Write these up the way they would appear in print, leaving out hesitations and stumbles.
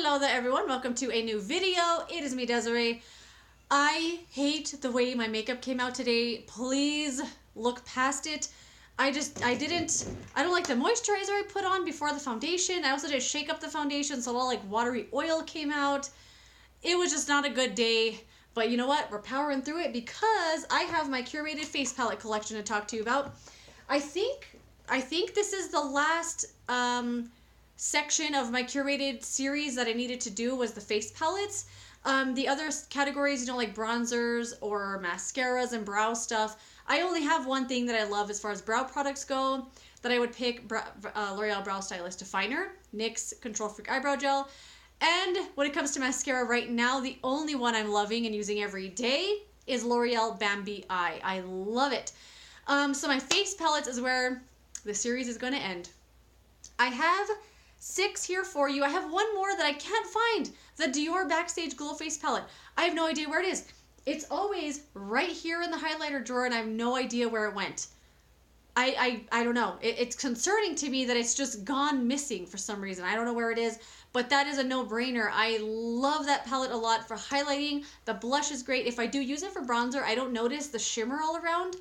Hello there everyone, welcome to a new video. It is me, Desiree. I hate the way my makeup came out today. Please look past it. I don't like the moisturizer I put on before the foundation. I also didn't shake up the foundation, so all like watery oil came out. It was just not a good day. But you know what? We're powering through it because I have my Curated Face Palette collection to talk to you about. I think this is the last section of my curated series that I needed to do was the face palettes. The other categories, like bronzers or mascaras and brow stuff, I only have one thing that I love as far as brow products go that I would pick, L'Oreal Brow Stylist Definer, NYX Control Freak Eyebrow Gel, and when it comes to mascara right now, the only one I'm loving and using every day is L'Oreal Bambi Eye. I love it. So my face palettes is where the series is going to end. I have 6 here for you. I have one more that I can't find. The Dior Backstage Glow Face Palette. I have no idea where it is. It's always right here in the highlighter drawer and I have no idea where it went. I don't know. It's concerning to me that it's just gone missing for some reason. I don't know where it is, but that is a no-brainer. I love that palette a lot for highlighting. The blush is great. If I do use it for bronzer, I don't notice the shimmer all around.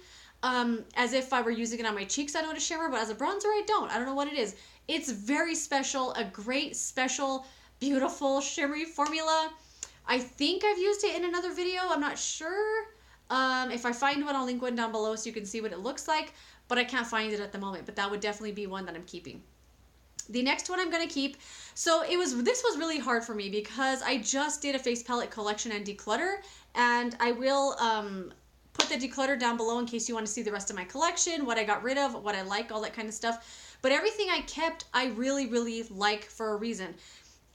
As if I were using it on my cheeks, I notice shimmer, but as a bronzer, I don't. I don't know what it is. It's very special, a great, special, beautiful, shimmery formula. I think I've used it in another video. I'm not sure. If I find one, I'll link one down below so you can see what it looks like, but I can't find it at the moment, but that would definitely be one that I'm keeping. The next one I'm going to keep, so this was really hard for me because I just did a face palette collection and declutter, and I will put the declutter down below in case you want to see the rest of my collection, what I got rid of, what I like, all that kind of stuff. But everything I kept, I really, really like for a reason.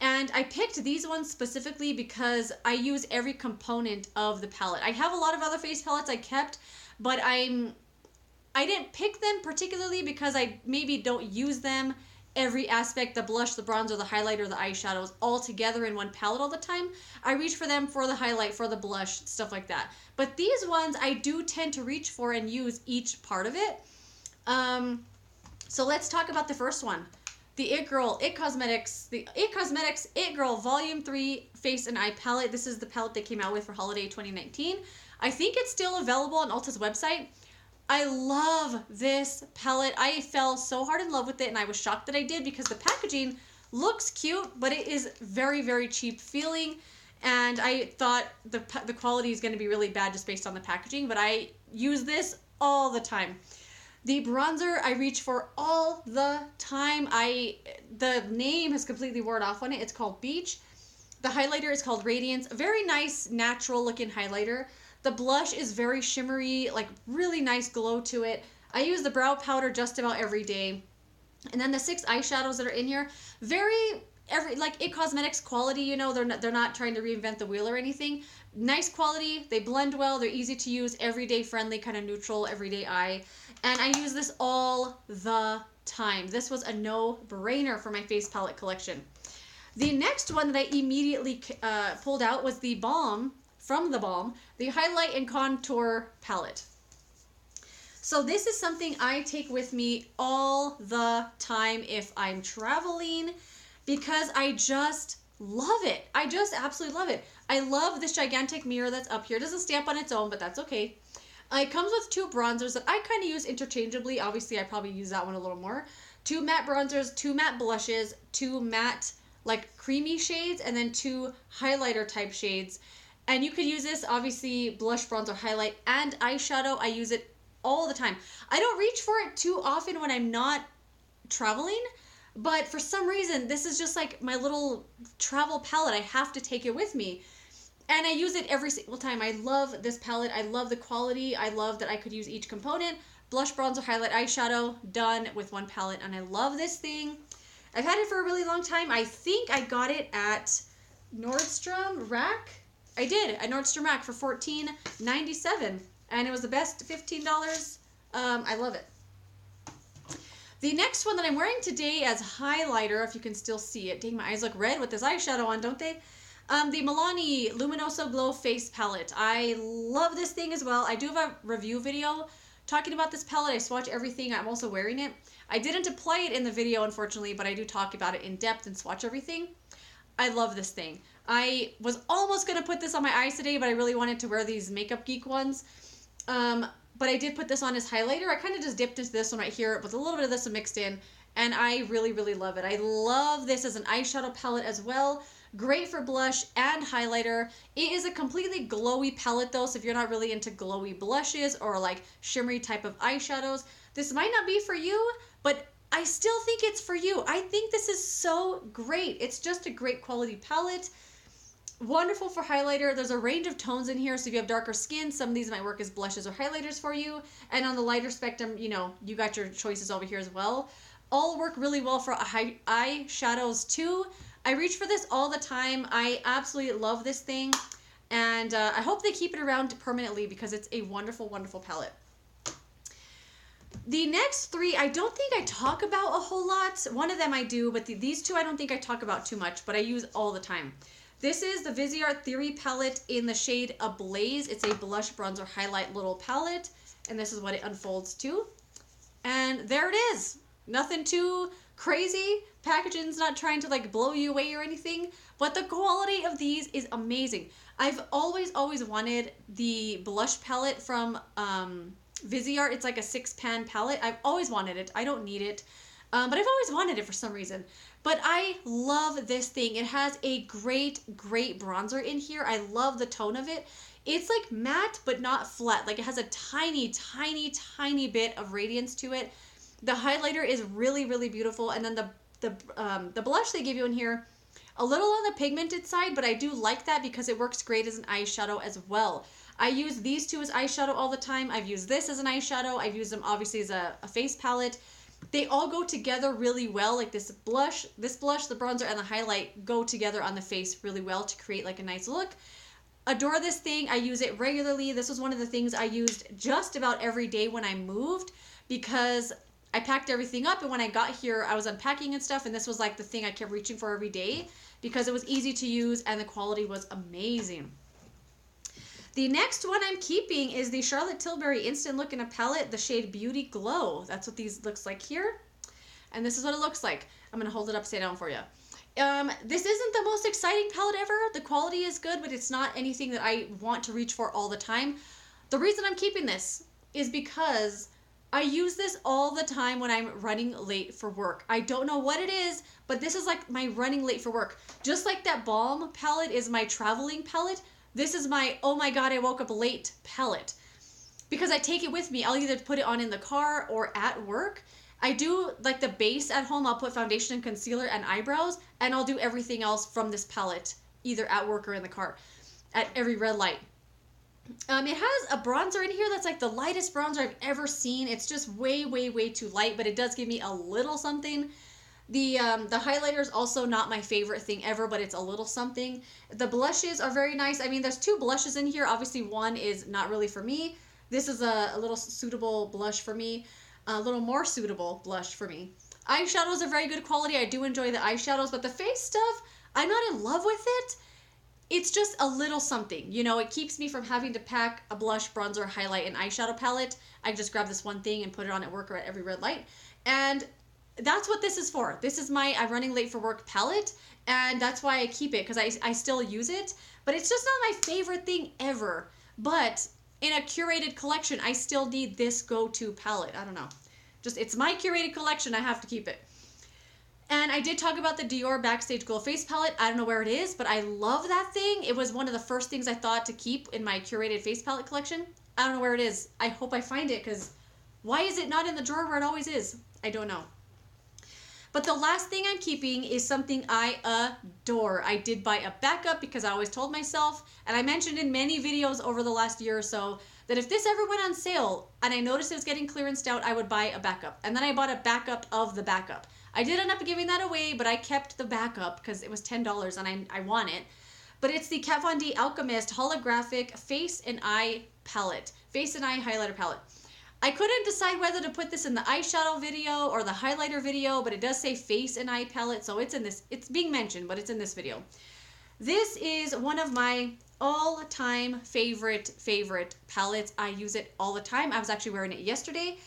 And I picked these ones specifically because I use every component of the palette. I have a lot of other face palettes I kept, but I didn't pick them particularly because I maybe don't use them every aspect, the blush, the bronzer, the highlighter, the eyeshadows, all together in one palette all the time. I reach for them for the highlight, for the blush, stuff like that. But these ones I do tend to reach for and use each part of it. So let's talk about the first one. The It Cosmetics It Girl Volume 3 Face and Eye Palette. This is the palette they came out with for Holiday 2019. I think it's still available on Ulta's website. I love this palette. I fell so hard in love with it, and I was shocked that I did because the packaging looks cute, but it is very, very cheap feeling. And I thought the quality is going to be really bad just based on the packaging, but I use this all the time. The bronzer I reach for all the time. The name has completely worn off on it. It's called Beach. The highlighter is called Radiance. A very nice, natural looking highlighter. The blush is very shimmery, like really nice glow to it. I use the brow powder just about every day. And then the 6 eyeshadows that are in here, like It Cosmetics quality, they're not trying to reinvent the wheel or anything. Nice quality, they blend well, they're easy to use, everyday friendly, kind of neutral, everyday eye. And I use this all the time. This was a no-brainer for my face palette collection. The next one that I immediately pulled out was the Balm, from the Balm, the Highlight and Contour Palette. So this is something I take with me all the time if I'm traveling because I just love it. I just absolutely love it. I love this gigantic mirror that's up here. It doesn't stamp on its own, but that's okay. It comes with 2 bronzers that I kind of use interchangeably. Obviously, I probably use that one a little more. 2 matte bronzers, 2 matte blushes, 2 matte like creamy shades, and then 2 highlighter type shades. And you could use this, obviously, blush, bronzer, highlight, and eyeshadow. I use it all the time. I don't reach for it too often when I'm not traveling, but for some reason, this is just like my little travel palette. I have to take it with me. And I use it every single time. I love this palette. I love the quality. I love that I could use each component. Blush, bronzer, highlight, eyeshadow, done with one palette. And I love this thing. I've had it for a really long time. I think I got it at Nordstrom Rack. I did, at Nordstrom Rack for $14.97. And it was the best $15. I love it. The next one that I'm wearing today as highlighter, if you can still see it. Dang, my eyes look red with this eyeshadow on, don't they? The Milani Luminoso Glow Face Palette. I love this thing as well. I do have a review video talking about this palette. I swatch everything. I'm also wearing it. I didn't apply it in the video, unfortunately, but I do talk about it in depth and swatch everything. I love this thing. I was almost going to put this on my eyes today, but I really wanted to wear these Makeup Geek ones. But I did put this on as highlighter. I kind of just dipped into this one right here with a little bit of this mixed in, and I really, really love it. I love this as an eyeshadow palette as well. Great for blush and highlighter. It is a completely glowy palette though, so if you're not really into glowy blushes or like shimmery type of eyeshadows, this might not be for you, but I still think it's for you. I think this is so great. It's just a great quality palette. Wonderful for highlighter. There's a range of tones in here, so if you have darker skin, some of these might work as blushes or highlighters for you. And on the lighter spectrum, you know, you got your choices over here as well. All work really well for eyeshadows too. I reach for this all the time. I absolutely love this thing, and I hope they keep it around permanently because it's a wonderful, wonderful palette. The next three, I don't think I talk about a whole lot. One of them I do, but these two I don't think I talk about too much, but I use all the time. This is the Viseart Theory palette in the shade Ablaze. It's a blush, bronzer, highlight little palette, and this is what it unfolds to. And there it is. Nothing too crazy. Packaging's not trying to like blow you away or anything, but the quality of these is amazing. I've always wanted the blush palette from Viseart. It's like a 6-pan palette. I've always wanted it. I don't need it, but I've always wanted it for some reason. But I love this thing. It has a great bronzer in here. I love the tone of it. It's like matte, but not flat. Like it has a tiny bit of radiance to it. The highlighter is really, really beautiful. And then the blush they give you in here, a little on the pigmented side, but I do like that because it works great as an eyeshadow as well. I use these two as eyeshadow all the time. I've used this as an eyeshadow. I've used them obviously as a face palette. They all go together really well. Like this blush, the bronzer, and the highlight go together on the face really well to create like a nice look. Adore this thing. I use it regularly. This was one of the things I used just about every day when I moved because I packed everything up, and when I got here, I was unpacking and stuff, and this was like the thing I kept reaching for every day because it was easy to use and the quality was amazing. The next one I'm keeping is the Charlotte Tilbury Instant Look in a palette, the shade Beauty Glow. That's what these looks like here. And this is what it looks like. I'm going to hold it upside down for you. This isn't the most exciting palette ever. The quality is good, but it's not anything that I want to reach for all the time. The reason I'm keeping this is because I use this all the time when I'm running late for work. I don't know what it is, but this is like my running late for work. Just like that Balm palette is my traveling palette, this is my, oh my god, I woke up late palette. Because I take it with me. I'll either put it on in the car or at work. I do like the base at home. I'll put foundation and concealer and eyebrows, and I'll do everything else from this palette, either at work or in the car, at every red light. It has a bronzer in here that's like the lightest bronzer I've ever seen. It's just way too light, but it does give me a little something. The highlighter is also not my favorite thing ever, but it's a little something. The blushes are very nice. I mean, there's two blushes in here. Obviously, one is not really for me. This is a little suitable blush for me. A little more suitable blush for me. Eyeshadows are very good quality. I do enjoy the eyeshadows, but the face stuff, I'm not in love with it. It's just a little something. You know, it keeps me from having to pack a blush, bronzer, highlight, and eyeshadow palette. I can just grab this one thing and put it on at work or at every red light. And that's what this is for. This is my I'm running late for work palette, and that's why I keep it, because I still use it. But it's just not my favorite thing ever. But in a curated collection, I still need this go-to palette. I don't know. Just, it's my curated collection. I have to keep it. And I did talk about the Dior Backstage Glow Face Palette. I don't know where it is, but I love that thing. It was one of the first things I thought to keep in my curated face palette collection. I don't know where it is. I hope I find it, because why is it not in the drawer where it always is? I don't know. But the last thing I'm keeping is something I adore. I did buy a backup because I always told myself, and I mentioned in many videos over the last year or so, that if this ever went on sale and I noticed it was getting clearanced out, I would buy a backup. And then I bought a backup of the backup. I did end up giving that away, but I kept the backup because it was $10 and I want it. But it's the Kat Von D Alchemist Holographic Face and Eye Palette. Face and Eye Highlighter Palette. I couldn't decide whether to put this in the eyeshadow video or the highlighter video, but it does say Face and Eye Palette, so it's in this. It's being mentioned, but it's in this video. This is one of my all-time favorite palettes. I use it all the time. I was actually wearing it yesterday.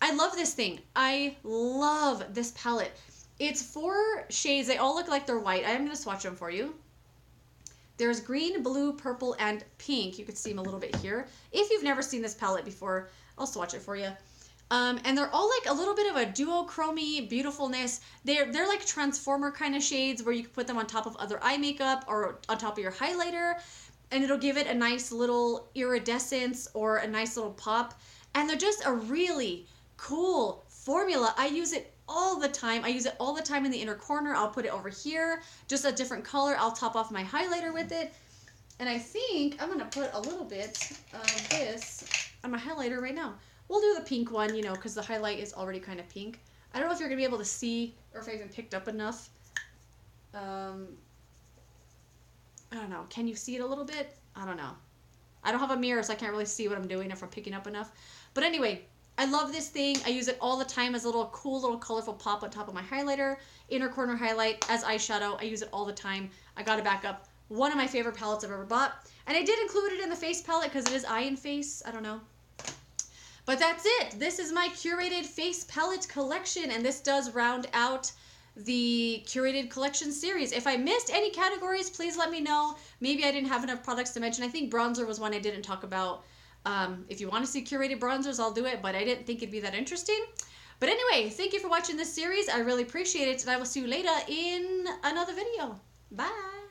I love this thing. I love this palette. It's 4 shades. They all look like they're white. I am going to swatch them for you. There's green, blue, purple, and pink. You can see them a little bit here. If you've never seen this palette before, I'll swatch it for you. And they're all like a little bit of a duochrome beautifulness. They're like transformer kind of shades where you can put them on top of other eye makeup or on top of your highlighter, and it'll give it a nice little iridescence or a nice little pop. And they're just a really cool formula. I use it all the time. I use it all the time in the inner corner. I'll put it over here, just a different color. I'll top off my highlighter with it. And I think I'm gonna put a little bit of this on my highlighter right now. We'll do the pink one, you know, because the highlight is already kind of pink. I don't know if you're gonna be able to see or if I even picked up enough. I don't know. Can you see it a little bit? I don't know. I don't have a mirror, so I can't really see what I'm doing if I'm picking up enough. But anyway, I love this thing. I use it all the time as a little cool little colorful pop on top of my highlighter. Inner corner highlight as eyeshadow. I use it all the time. I got to back up. One of my favorite palettes I've ever bought. And I did include it in the face palette because it is eye and face. I don't know. But that's it. This is my curated face palette collection. And this does round out the curated collection series. If I missed any categories, please let me know. Maybe I didn't have enough products to mention. I think bronzer was one I didn't talk about. If you want to see curated bronzers, I'll do it, but I didn't think it'd be that interesting. But anyway, thank you for watching this series. I really appreciate it, and I will see you later in another video. Bye.